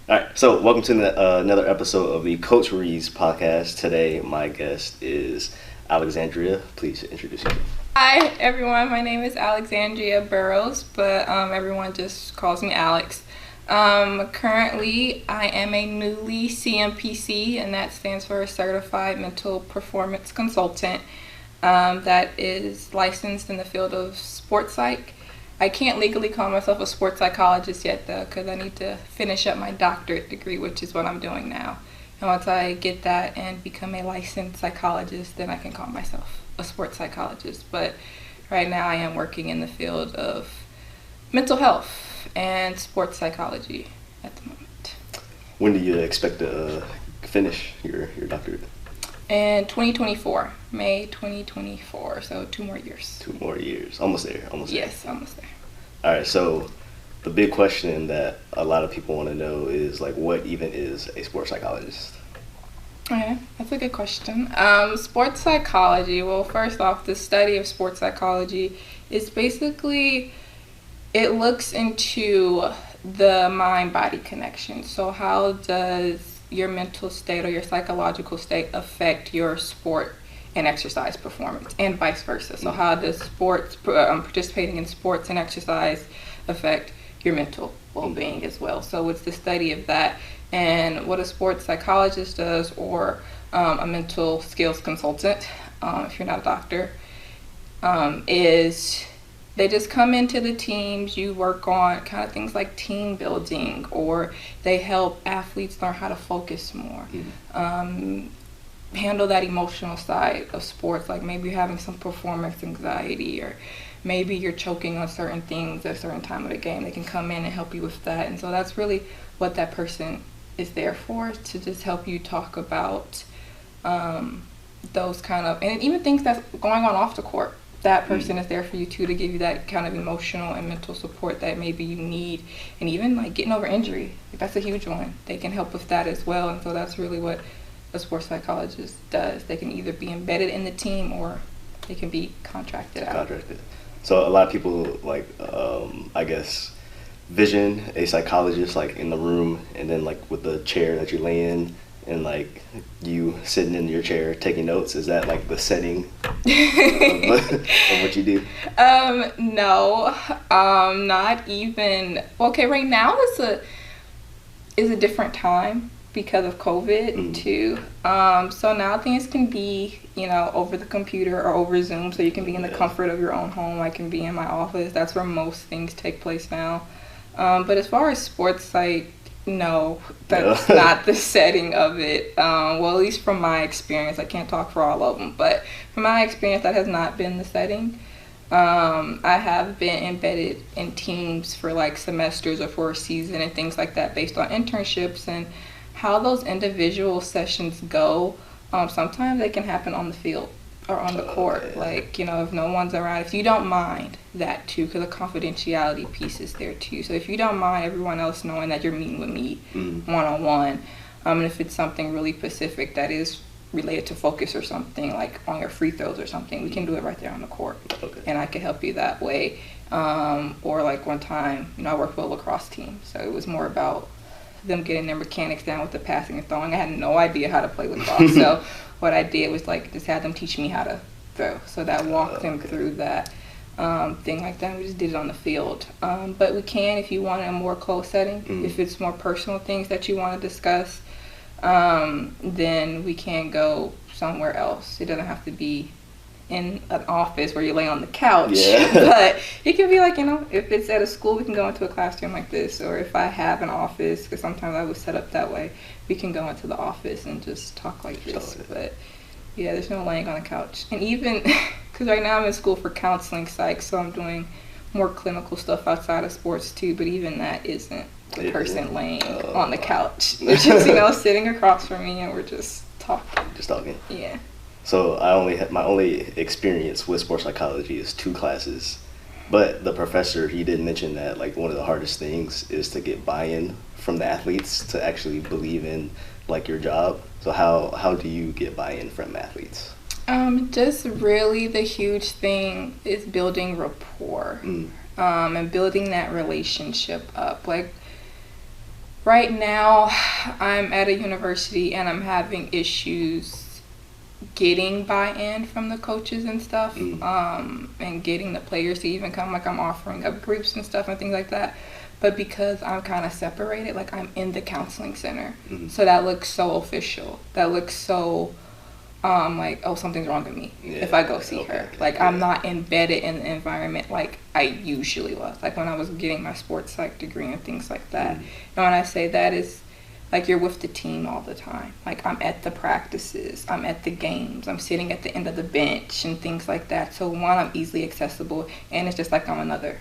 All right, so welcome to another episode of the Coach Ruiz podcast. Today, my guest is Alexandria. Please introduce yourself. Hi everyone, my name is Alexandria Burroughs, but everyone just calls me Alex. Currently, I am a newly CMPC, and that stands for Certified Mental Performance Consultant. That is licensed in the field of sports psych. I can't legally call myself a sports psychologist yet, though, because I need to finish up my doctorate degree, which is what I'm doing now. And once I get that and become a licensed psychologist, then I can call myself a sports psychologist. But right now I am working in the field of mental health and sports psychology at the moment. When do you expect to finish your doctorate? In 2024, May 2024, so 2 more years. 2 more years. Almost there. Yes, almost there. All right, so the big question that a lot of people want to know is, like, what even is a sports psychologist? Okay, that's a good question. Sports psychology, well, first off, the study of sports psychology is basically, it looks into the mind-body connection. So how does your mental state or your psychological state affect your sport and exercise performance, and vice versa? So how does participating in sports and exercise affect your mental well-being as well? So it's the study of that. And what a sports psychologist does, or a mental skills consultant, if you're not a doctor, is they just come into the teams. You work on kind of things like team building, or they help athletes learn how to focus more, handle that emotional side of sports, like maybe you're having some performance anxiety, or maybe you're choking on certain things at a certain time of the game. They can come in and help you with that. And so that's really what that person is there for, to just help you talk about those kind of, and even things that's going on off the court. That person is there for you too, to give you that kind of emotional and mental support that maybe you need. And even like getting over injury, that's a huge one. They can help with that as well. And so that's really what a sports psychologist does. They can either be embedded in the team, or they can be contracted out. So a lot of people, like, I guess, vision a psychologist like in the room, and then like with the chair that you lay in, and like you sitting in your chair taking notes. Is that like the setting of what you do? No, not even. Okay, right now is a different time because of COVID too. So now things can be, over the computer or over Zoom, so you can be in the comfort of your own home. I can be in my office. That's where most things take place now. But as far as sports psych, no, that's not the setting of it. Well, at least from my experience, I can't talk for all of them, but from my experience, that has not been the setting. I have been embedded in teams for like semesters or for a season and things like that, based on internships, and how those individual sessions go. Sometimes they can happen on the field or on the court. Like, if no one's around, if you don't mind that too, because the confidentiality piece is there too. So if you don't mind everyone else knowing that you're meeting with me one-on-one, and if it's something really specific that is related to focus or something, like on your free throws or something, we can do it right there on the court. And I can help you that way. Or like one time, I worked with a lacrosse team, so it was more about them getting their mechanics down with the passing and throwing. I had no idea how to play lacrosse, so what I did was like just had them teach me how to throw. So that walked them through that thing like that. We just did it on the field. But we can, if you want a more closed setting, if it's more personal things that you want to discuss, then we can go somewhere else. It doesn't have to be in an office where you lay on the couch, but it can be like, if it's at a school, we can go into a classroom like this, or if I have an office, because sometimes I was set up that way, we can go into the office and just talk like this. But yeah, there's no laying on the couch. And even because right now I'm in school for counseling psych, so I'm doing more clinical stuff outside of sports too, but even that isn't the person laying on the couch. They're just sitting across from me, and we're just talking. Yeah. So my only experience with sports psychology is 2 classes, but the professor, he did mention that like one of the hardest things is to get buy-in from the athletes to actually believe in like your job. So how do you get buy-in from athletes? Just really the huge thing is building rapport, and building that relationship up. Like Right now, I'm at a university and I'm having issues getting buy-in from the coaches and stuff, and getting the players to even come. Like, I'm offering up groups and stuff and things like that. But because I'm kind of separated, like, I'm in the counseling center. So that looks so official. That looks so like, oh, something's wrong with me if I go see her. Like, I'm not embedded in the environment like I usually was. Like, when I was getting my sports psych degree and things like that. And when I say that, is like, you're with the team all the time. Like, I'm at the practices, I'm at the games, I'm sitting at the end of the bench and things like that. So one, I'm easily accessible, and it's just like I'm another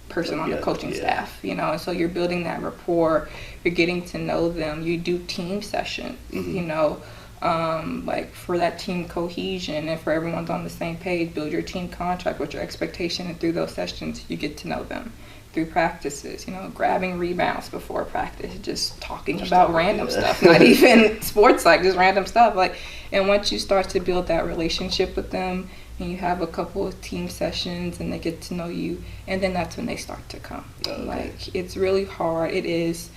person on the coaching staff, you know. And so you're building that rapport, you're getting to know them, you do team sessions, you know, like, for that team cohesion and for everyone's on the same page. Build your team contract with your expectation, and through those sessions you get to know them. Through practices, you know, grabbing rebounds before practice, just talking about random stuff, not even sports, like, just random stuff. Like, and once you start to build that relationship with them, and you have a couple of team sessions and they get to know you, and then that's when they start to come. Like, it's really hard, it is,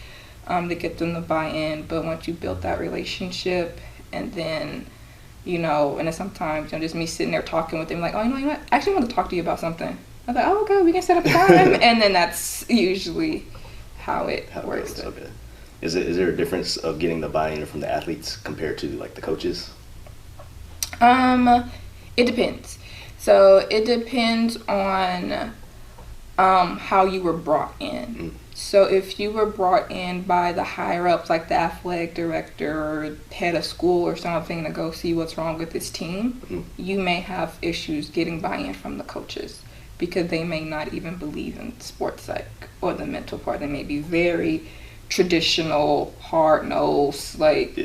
to get them to buy in, but once you build that relationship, and then, you know, and then sometimes, you know, just me sitting there talking with them, like, oh, you know what, I actually want to talk to you about something. I was like, oh, okay, we can set up time. And then that's usually how it works. Okay. Is there a difference of getting the buy-in from the athletes compared to, like, the coaches? It depends. So it depends on how you were brought in. So if you were brought in by the higher ups, like the athletic director or head of school or something, to go see what's wrong with this team, you may have issues getting buy-in from the coaches, because they may not even believe in sports psych or the mental part. They may be very traditional, hard-nosed, like,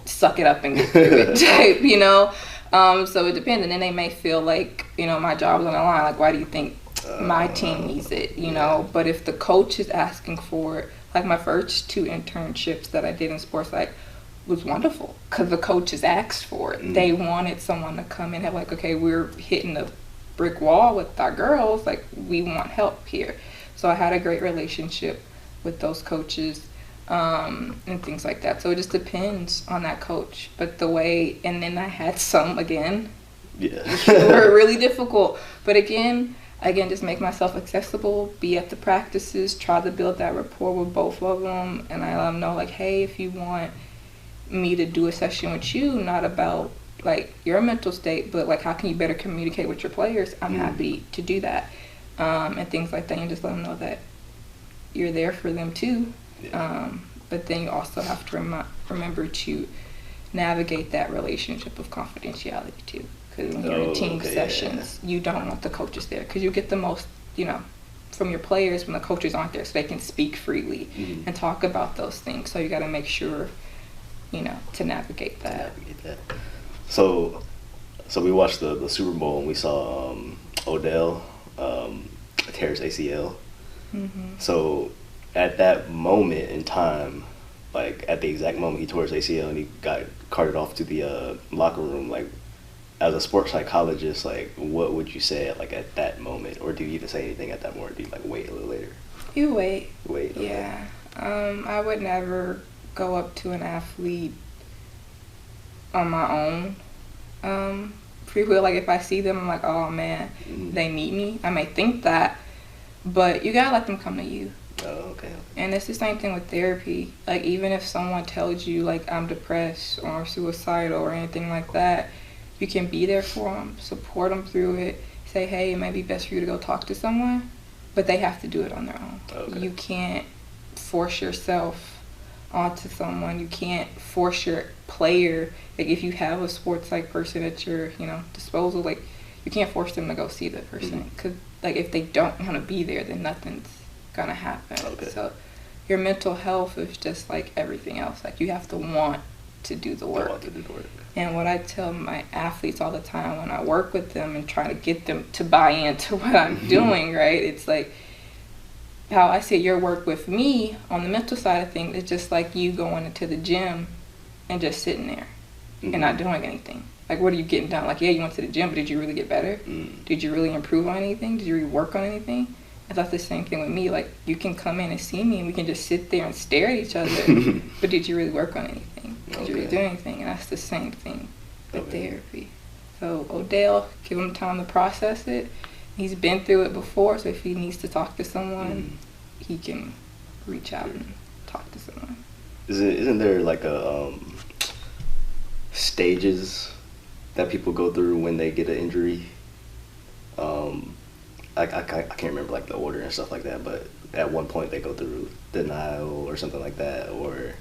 suck it up and get through it type, you know? So it depends. And then they may feel like, you know, my job's on the line. Like, why do you think my team needs it, you know? But if the coach is asking for it, like, my first 2 internships that I did in sports psych was wonderful, because the coaches asked for it. They wanted someone to come in and have, like, okay, we're hitting the brick wall with our girls, like, we want help here. So I had a great relationship with those coaches, and things like that. So it just depends on that coach. But the way, and then I had some, again, were really difficult. But again, just make myself accessible, be at the practices, try to build that rapport with both of them, and I let them know, like, hey, if you want me to do a session with you, not about, like, your mental state, but, like, how can you better communicate with your players, I'm happy to do that, and things like that. And just let them know that you're there for them too. But then you also have to remember to navigate that relationship of confidentiality too, because when you're in team sessions, you don't want the coaches there, because you get the most, you know, from your players when the coaches aren't there, so they can speak freely and talk about those things. So you got to make sure, you know, to navigate that. So we watched the Super Bowl, and we saw Odell tear his ACL. So at that moment in time, like, at the exact moment he tore his ACL and he got carted off to the locker room, like, as a sports psychologist, like, what would you say, like, at that moment? Or do you even say anything at that moment? Do you, like, wait a little later? You wait. Okay. Yeah. I would never go up to an athlete on my own. Free will, like, if I see them, I'm like, oh man, they need me. I may think that, but you gotta let them come to you. Oh, okay. And it's the same thing with therapy. Like, even if someone tells you, like, I'm depressed or suicidal or anything like that, you can be there for them, support them through it, say, hey, it might be best for you to go talk to someone, but they have to do it on their own. Okay. You can't force yourself onto someone. You can't force your player. Like, if you have a sports psych person at your, you know, disposal, like, you can't force them to go see the person, because like, if they don't want to be there, then nothing's gonna happen. Okay. So your mental health is just like everything else. Like, you have to want to do the work. And what I tell my athletes all the time when I work with them and try to get them to buy into what I'm doing, right? It's like how I see your work with me on the mental side of things. It's just like you going into the gym and just sitting there and not doing anything. Like, what are you getting done? Like, yeah, you went to the gym, but did you really get better? Did you really improve on anything? Did you really work on anything? And that's the same thing with me. Like, you can come in and see me and we can just sit there and stare at each other. But did you really work on anything? Did you really do anything? And that's the same thing with therapy. So Odell, give him time to process it. He's been through it before, so if he needs to talk to someone, he can reach out and talk to someone. Isn't there like a stages that people go through when they get an injury? I can't remember like the order and stuff like that, but at one point they go through denial or something like that, or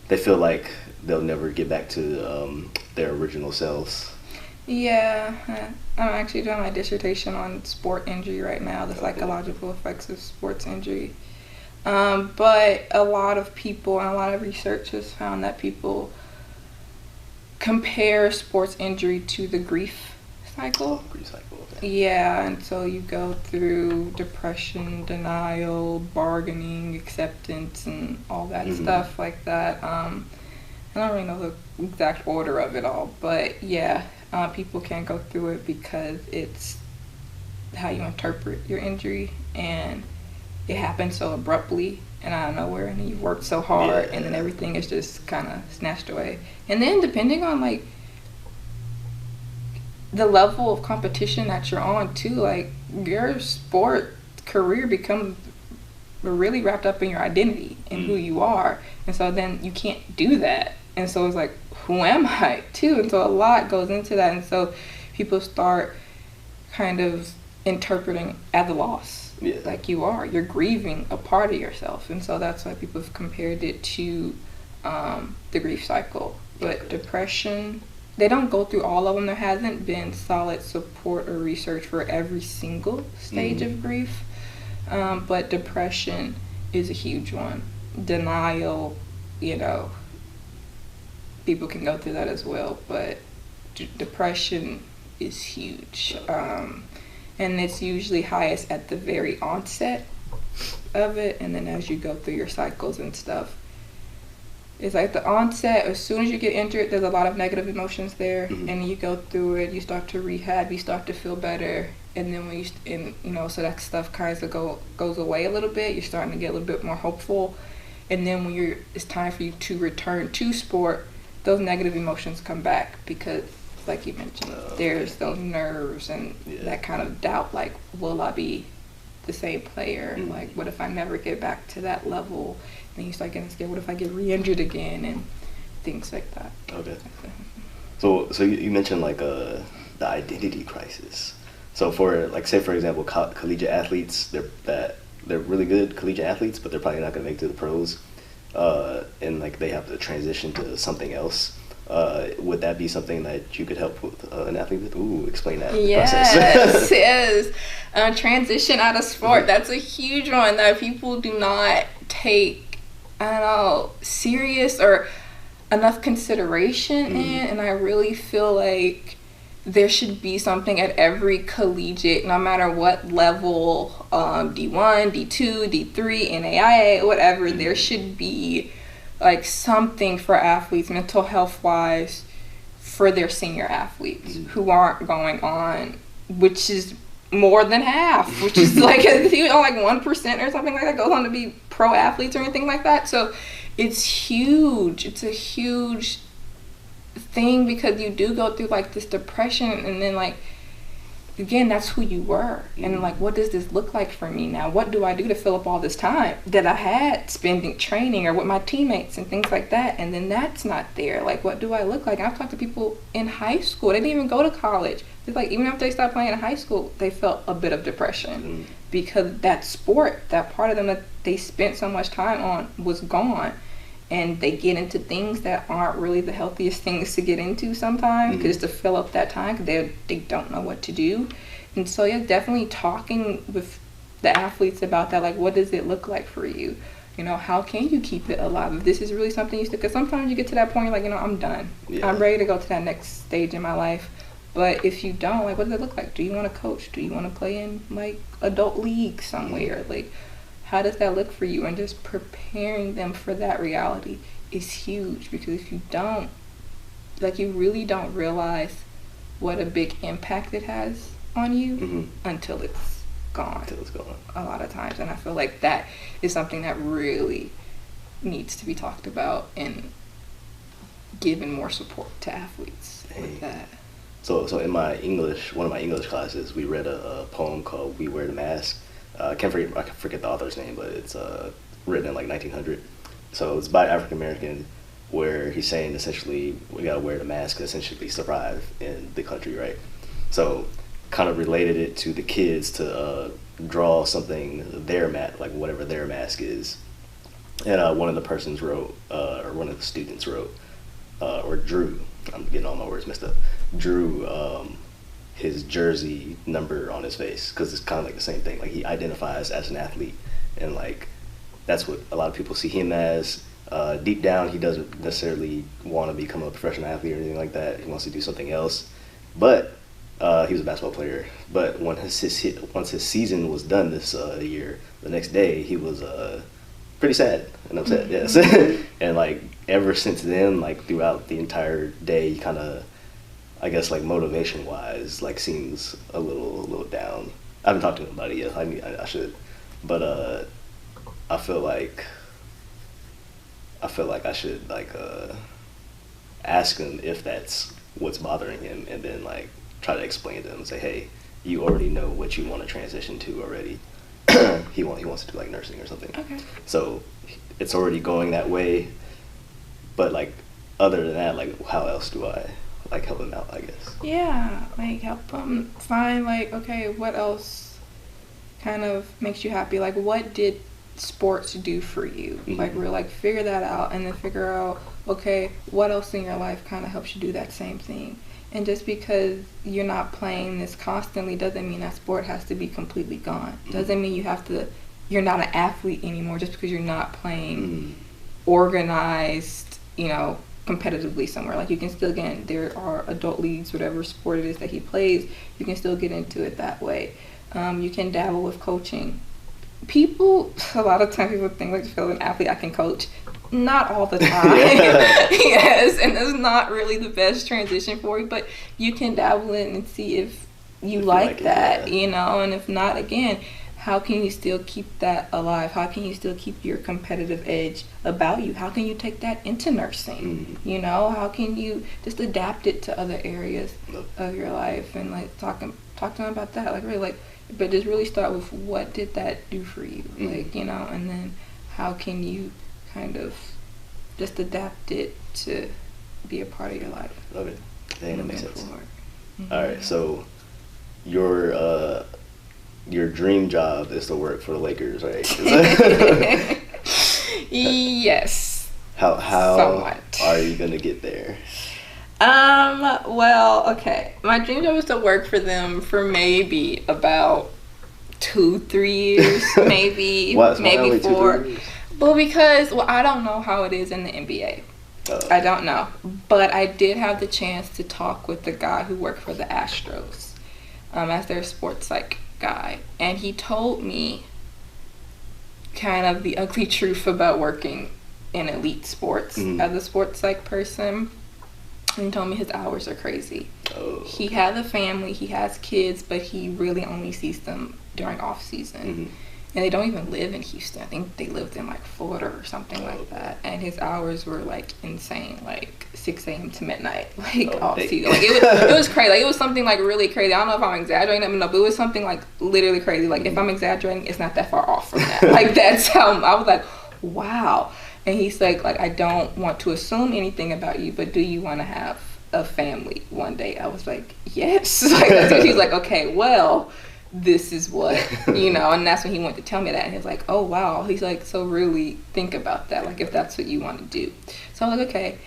they feel like they'll never get back to their original selves. Yeah, I'm actually doing my dissertation on sport injury right now, the psychological effects of sports injury. But a lot of people and a lot of research has found that people compare sports injury to the grief cycle. Grief cycle, okay. Yeah, and so you go through depression, denial, bargaining, acceptance, and all that stuff like that. I don't really know the exact order of it all, but yeah, people can go through it because it's how you interpret your injury, and it happened so abruptly and out of nowhere, and then you worked so hard, and then everything is just kind of snatched away. And then depending on like the level of competition that you're on too, like your sport career becomes really wrapped up in your identity and who you are, and so then you can't do that, and so it's like, who am I too? And so a lot goes into that, and so people start kind of interpreting as a loss. Like you're grieving a part of yourself, and so that's why people have compared it to the grief cycle. But depression, they don't go through all of them. There hasn't been solid support or research for every single stage of grief, but depression is a huge one. Denial, people can go through that as well, but depression is huge. And it's usually highest at the very onset of it, and then as you go through your cycles and stuff, it's like the onset, as soon as you get injured, there's a lot of negative emotions there, and you go through it, you start to rehab, you start to feel better, and then when so that stuff kind of goes away a little bit, you're starting to get a little bit more hopeful, and then when it's time for you to return to sport, those negative emotions come back because, like you mentioned, there's those nerves and that kind of doubt, like, will I be the same player? Like, what if I never get back to that level? And then you start getting scared, what if I get re-injured again? And things like that. Okay. So you mentioned, like, the identity crisis. So for, like, say, for example, collegiate athletes, they're really good collegiate athletes, but they're probably not going to make it to the pros. And, like, they have to transition to something else. Would that be something that you could help with an athlete with? Ooh, explain that process. Yes. Transition out of sport. That's a huge one that people do not take, serious or enough consideration in. And I really feel like there should be something at every collegiate, no matter what level, D1, D2, D3, NAIA, whatever, there should be like something for athletes, mental health wise, for their senior athletes who aren't going on, which is more than half, which is like 1% or something like that goes on to be pro athletes or anything like that. So it's huge. It's a huge thing because you do go through like this depression, and then like again, that's who you were, and like, what does this look like for me now? What do I do to fill up all this time that I had spending training or with my teammates and things like that? And then that's not there. Like, what do I look like? I've talked to people in high school, they didn't even go to college. It's like, even after they stopped playing in high school, they felt a bit of depression because that sport, that part of them that they spent so much time on, was gone. And they get into things that aren't really the healthiest things to get into sometimes, because to fill up that time, because they don't know what to do. And so definitely talking with the athletes about that, like, what does it look like for you? How can you keep it alive? If this is really something you still, because sometimes you get to that point, you're like, I'm done. I'm ready to go to that next stage in my life. But if you don't, like, what does it look like? Do you want to coach? Do you want to play in like adult league somewhere? Like, how does that look for you? And just preparing them for that reality is huge, because if you don't, like, you really don't realize what a big impact it has on you until it's gone. Until it's gone. A lot of times, and I feel like that is something that really needs to be talked about and given more support to athletes with that. So in one of my English classes, we read a poem called "We Wear the Mask." I can forget the author's name, but it's written in like 1900. So it's by African American, where he's saying essentially we gotta wear the mask to essentially survive in the country, right? So kind of related it to the kids to draw something like whatever their mask is, and one of the persons wrote, or one of the students wrote, or drew. I'm getting all my words messed up. Drew his jersey number on his face, because it's kind of like the same thing. Like he identifies as an athlete, and like that's what a lot of people see him as. Deep down, he doesn't necessarily want to become a professional athlete or anything like that. He wants to do something else. But he was a basketball player. But once his season was done this year, the next day he was pretty sad and upset. Yes, and like ever since then, like throughout the entire day, he kind of, I guess, like motivation wise, like seems a little down. I haven't talked to him about it yet. I should, but I feel like I should like ask him if that's what's bothering him, and then like try to explain to him and say, hey, you already know what you want to transition to already. He wants to do like nursing or something. Okay. So it's already going that way. But like other than that, like how else do I like help him out, I guess? Yeah, like help him find like, okay, what else kind of makes you happy? Like what did sports do for you? Mm-hmm. Like we're like figure that out, and then figure out, okay, what else in your life kind of helps you do that same thing. And just because you're not playing this constantly doesn't mean that sport has to be completely gone. Mm-hmm. Doesn't mean you're not an athlete anymore just because you're not playing organized, competitively somewhere. Like you can still get, there are adult leagues, whatever sport it is that he plays, you can still get into it that way. You can dabble with coaching. A lot of times people think like, to feel an athlete, I can coach. Not all the time. Yes, and it's not really the best transition for you, but you can dabble in and see if you like that, and if not, again, how can you still keep that alive? How can you still keep your competitive edge about you? How can you take that into nursing? How can you just adapt it to other areas of your life, and like talk to them about that, like really, like, but just really start with what did that do for you, and then how can you kind of just adapt it to be a part of your life. Okay, I think that makes sense. Mm-hmm. All right, so your dream job is to work for the Lakers, right? Yes. How somewhat. Are you gonna get there? Well, okay. My dream job is to work for them for maybe about 2-3 years, maybe. Maybe 4. Well, because I don't know how it is in the NBA. I don't know. But I did have the chance to talk with the guy who worked for the Astros as their sports psych guy. And he told me kind of the ugly truth about working in elite sports as a sports psych person. And he told me his hours are crazy. He has a family, he has kids, but he really only sees them during off season. And they don't even live in Houston. I think they lived in like Florida or something like that. And his hours were like insane, like 6 a.m. to midnight, like off season. Like it was crazy. Like it was something like really crazy. I don't know if I'm exaggerating, but it was something like literally crazy. Like if I'm exaggerating, it's not that far off from that. Like that's how I was like, wow. And he's like I don't want to assume anything about you, but do you want to have a family one day? I was like, yes. Like that's what he's like, okay, well, this is what, and that's when he wanted to tell me that. And he was like, oh, wow. He's like, so really think about that, like if that's what you want to do. So I was like, okay,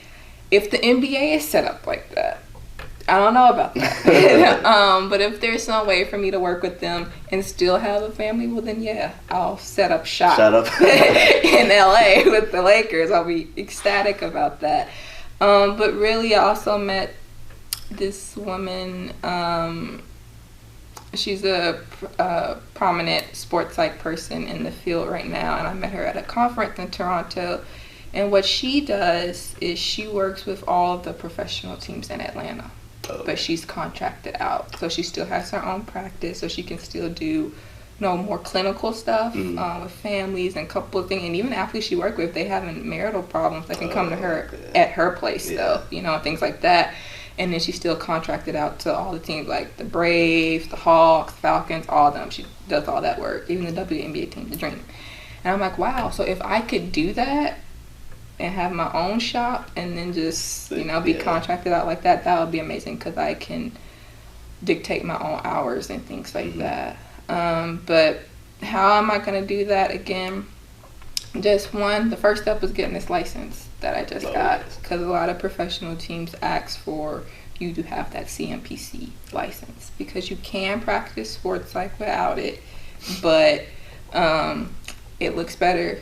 if the NBA is set up like that, I don't know about that. But if there's some way for me to work with them and still have a family, well then yeah, I'll set up shop in LA with the Lakers. I'll be ecstatic about that. But really I also met this woman, she's a prominent sports psych person in the field right now, and I met her at a conference in Toronto. And what she does is she works with all of the professional teams in Atlanta, but she's contracted out, so she still has her own practice, so she can still do more clinical stuff with families and couple of things, and even athletes she work with, they having marital problems. They can come to her at her place, though, things like that. And then she's still contracted out to all the teams, like the Braves, the Hawks, Falcons, all of them. She does all that work, even the WNBA team, the Dream. And I'm like, wow, so if I could do that and have my own shop and then just, be contracted out like that, that would be amazing, because I can dictate my own hours and things like that. But how am I going to do that? Again, just the first step was getting this license that I just got, because a lot of professional teams ask for you to have that CMPC license, because you can practice sports psych without it, but it looks better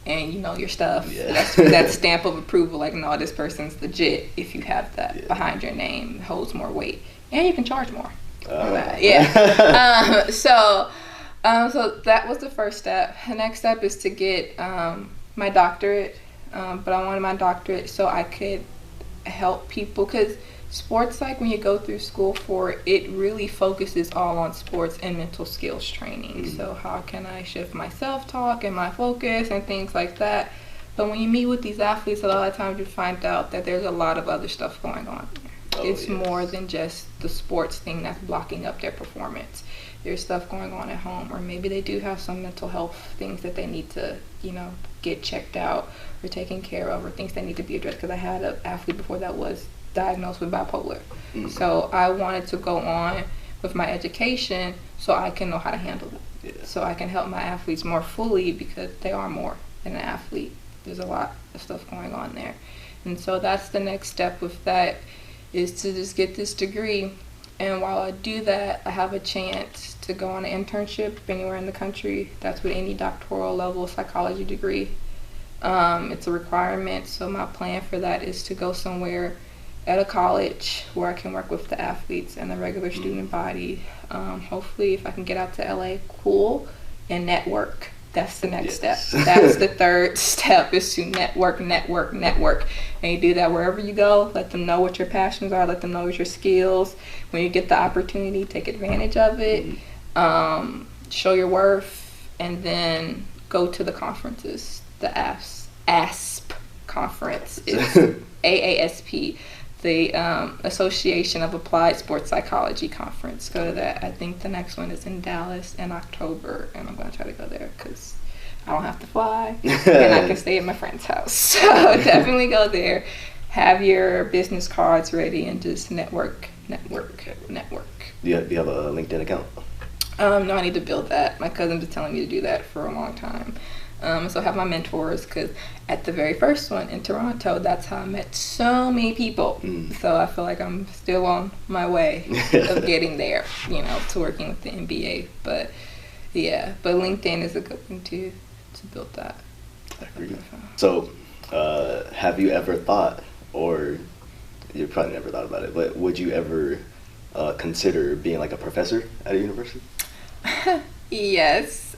and you know your stuff. That's that stamp of approval, like, no, this person's legit. If you have that behind your name, it holds more weight, and you can charge more. So that was the first step. The next step is to get my doctorate, but I wanted my doctorate so I could help people, because sports psych, when you go through school for it, it really focuses all on sports and mental skills training. So how can I shift my self-talk and my focus and things like that? But when you meet with these athletes, a lot of times you find out that there's a lot of other stuff going on. It's more than just the sports thing that's blocking up their performance. There's stuff going on at home, or maybe they do have some mental health things that they need to, get checked out or taken care of, or things that need to be addressed. Because I had an athlete before that was diagnosed with bipolar. So I wanted to go on with my education so I can know how to handle it. So I can help my athletes more fully, because they are more than an athlete. There's a lot of stuff going on there. And so that's the next step with that, is to just get this degree. And while I do that, I have a chance to go on an internship anywhere in the country. That's with any doctoral level psychology degree. It's a requirement. So my plan for that is to go somewhere at a college where I can work with the athletes and the regular student body. Hopefully, if I can get out to LA, cool, and network. That's the next step. That's the third step, is to network. And you do that wherever you go. Let them know what your passions are. Let them know what your skills. When you get the opportunity, take advantage of it. Show your worth, and then go to the conferences. The ASP conference. It's AASP, the Association of Applied Sports Psychology Conference. Go to that. I think the next one is in Dallas in October, and I'm going to try to go there because I don't have to fly, and I can stay at my friend's house. So definitely go there. Have your business cards ready and just network. Do you have a LinkedIn account? No, I need to build that. My cousin's been telling me to do that for a long time. So I have my mentors, because at the very first one in Toronto, that's how I met so many people. So I feel like I'm still on my way of getting there, to working with the NBA. But LinkedIn is a good thing to build that. I agree. So have you ever thought, or you probably never thought about it, but would you ever consider being like a professor at a university? Yes.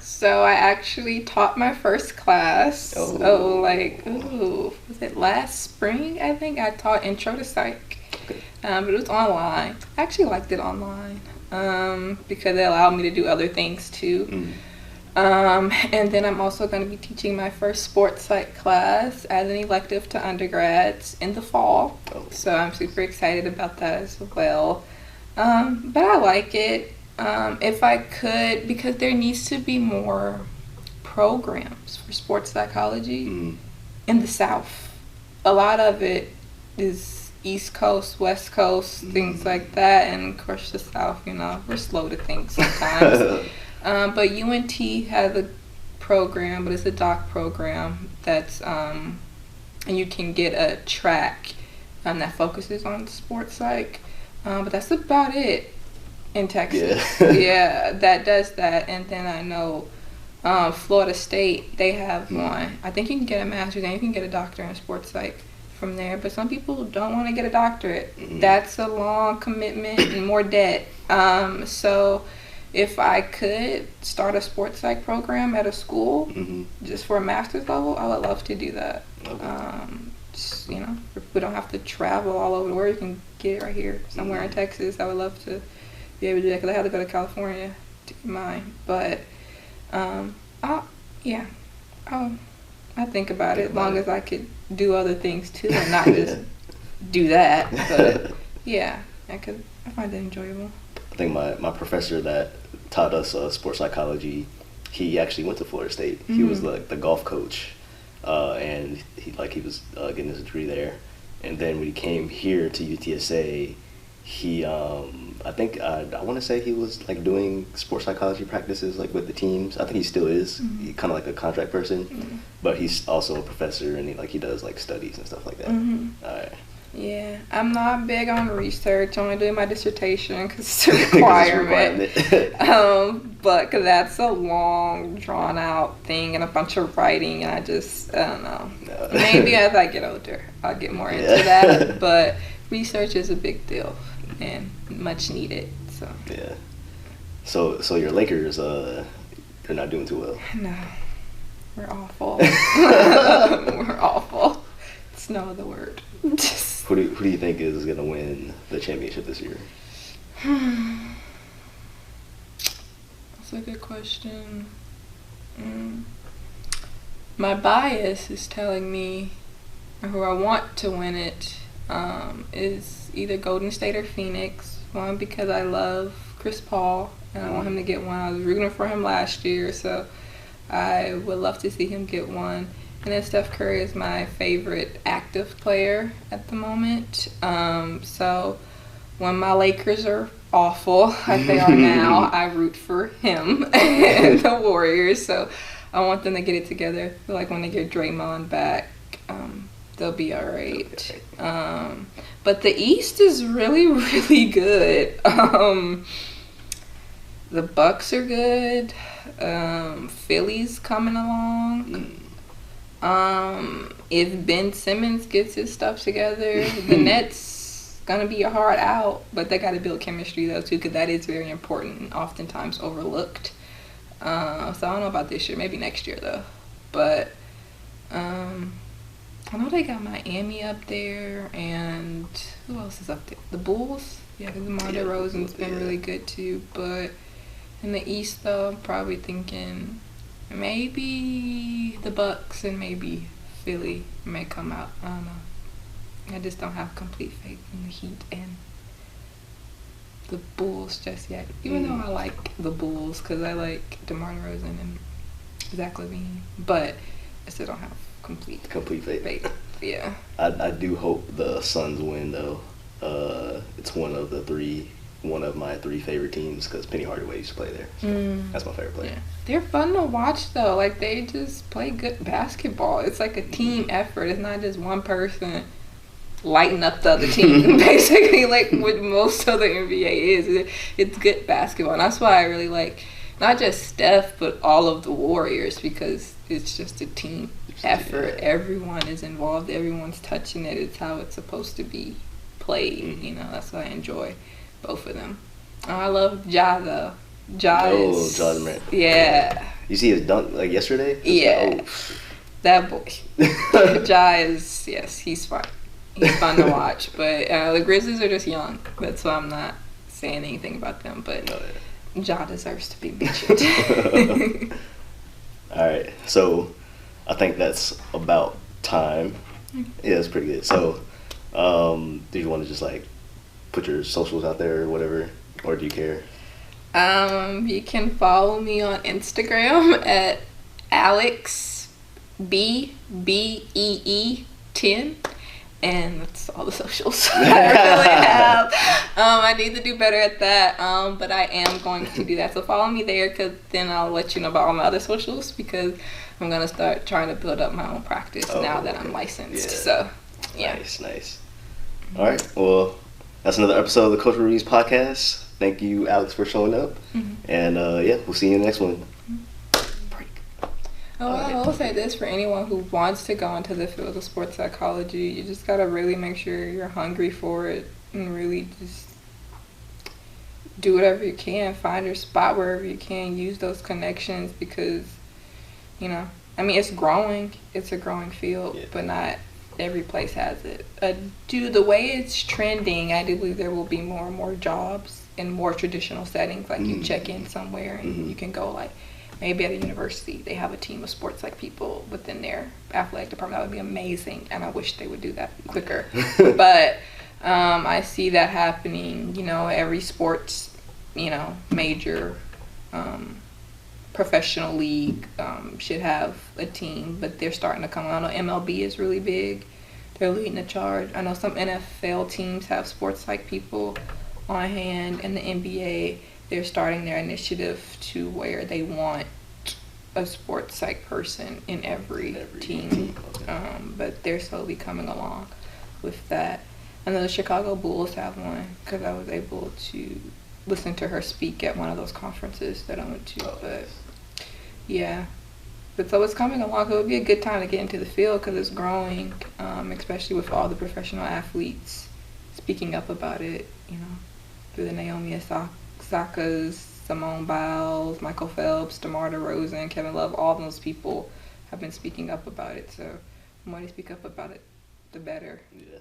So I actually taught my first class. Was it last spring? I think I taught Intro to Psych. Okay. But it was online. I actually liked it online, because it allowed me to do other things too. And then I'm also going to be teaching my first sports psych class as an elective to undergrads in the fall. So I'm super excited about that as well. But I like it. If I could, because there needs to be more programs for sports psychology in the South. A lot of it is East Coast, West Coast, things like that, and of course the South, we're slow to think sometimes. But UNT has a program, but it's a doc program that's, and you can get a track that focuses on sports psych, but that's about it. In Texas. That does that. And then I know Florida State, they have one. I think you can get a master's and you can get a doctorate in sports psych from there, but some people don't want to get a doctorate. That's a long commitment and more debt. So if I could start a sports psych program at a school just for a master's level, I would love to do that. If we don't have to travel all over the world, you can get it right here somewhere in Texas. I would love to be able to do that, because I had to go to California do mine. But I'll, yeah, I think about it as long as I could do other things too and not just do that. But yeah, I find it enjoyable. I think my professor that taught us sports psychology, he actually went to Florida State. He was like the golf coach, and he was getting his degree there. And then when he came here to UTSA, he I think I want to say he was like doing sports psychology practices like with the teams. I think he still is. He kind of like a contract person, but he's also a professor, and he does like studies and stuff like that. All right. Yeah, I'm not big on research. I'm only doing my dissertation because it's a requirement. But because that's a long, drawn out thing and a bunch of writing, and I don't know. No. Maybe as I get older, I'll get more into that. But research is a big deal and much needed. So yeah. So your Lakers, they're not doing too well. No, we're awful. We're awful. It's no other word. Who do you think is going to win the championship this year? That's a good question. My bias is telling me who I want to win it is either Golden State or Phoenix. One, because I love Chris Paul and I want him to get one. I was rooting for him last year, so I would love to see him get one. And then Steph Curry is my favorite active player at the moment. So when my Lakers are awful, like they are now, I root for him and the Warriors. So I want them to get it together. I feel like when they get Draymond back, they'll be all right. But the East is really, really good. The Bucks are good. Philly's coming along. If Ben Simmons gets his stuff together, the Nets gonna be a hard out, but they gotta build chemistry though too, because that is very important and oftentimes overlooked. So I don't know about this year, maybe next year though. But I know they got Miami up there, and who else is up there? The Bulls, yeah, because DeMar DeRozan's been really good too. But in the East though, I'm probably thinking maybe the Bucks and maybe Philly may come out. I don't know. I just don't have complete faith in the Heat and the Bulls just yet. Even though I like the Bulls because I like DeMar DeRozan and Zach LaVine, but I still don't have complete faith. Yeah. I do hope the Suns win though. It's one of my three favorite teams because Penny Hardaway used to play there. So that's my favorite player. Yeah. They're fun to watch though. Like they just play good basketball. It's like a team effort. It's not just one person lighting up the other team. Basically, like what most of the NBA is. It's good basketball, and that's why I really like not just Steph but all of the Warriors because it's just a team effort. Yeah. Everyone is involved. Everyone's touching it. It's how it's supposed to be played. You know, that's why I enjoy both of them. I love Ja though. Ja Morant. Yeah. You see his dunk like yesterday? Yeah. That boy. Ja is, yes, he's fun. He's fun to watch. But the Grizzlies are just young. That's why I'm not saying anything about them. But Ja deserves to be mentioned. All right. So I think that's about time. Yeah, it's pretty good. So do you want to just like put your socials out there or whatever? Or do you care? You can follow me on Instagram at Alex BBEE10, and that's all the socials I really have. I need to do better at that, but I am going to do that. So follow me there, because then I'll let you know about all my other socials, because I'm gonna start trying to build up my own practice now that I'm licensed. Yeah. So yeah, nice. All right, well, that's another episode of the Coach Ruiz podcast. Thank you, Alex, for showing up. And we'll see you in the next one. Break. I will say this for anyone who wants to go into the field of sports psychology, you just gotta really make sure you're hungry for it and really just do whatever you can. Find your spot wherever you can. Use those connections because, you know, I mean, it's growing. It's a growing field, but not every place has it. The way it's trending, I do believe there will be more and more jobs in more traditional settings, like you check in somewhere and you can go, like maybe at a university they have a team of sports psych people within their athletic department. That would be amazing, and I wish they would do that quicker. But I see that happening, every sports, major professional league should have a team, but they're starting to come. I know MLB is really big. They're leading the charge. I know some NFL teams have sports psych people on hand, and the NBA, they're starting their initiative to where they want a sports psych person in every team. Okay. But they're slowly coming along with that. I know the Chicago Bulls have one because I was able to listen to her speak at one of those conferences that I went to. But yeah. But so it's coming along. It would be a good time to get into the field because it's growing, especially with all the professional athletes speaking up about it, through the Naomi Osaka's, Simone Biles, Michael Phelps, DeMar DeRozan, Kevin Love. All those people have been speaking up about it. So the more they speak up about it, the better. Yeah.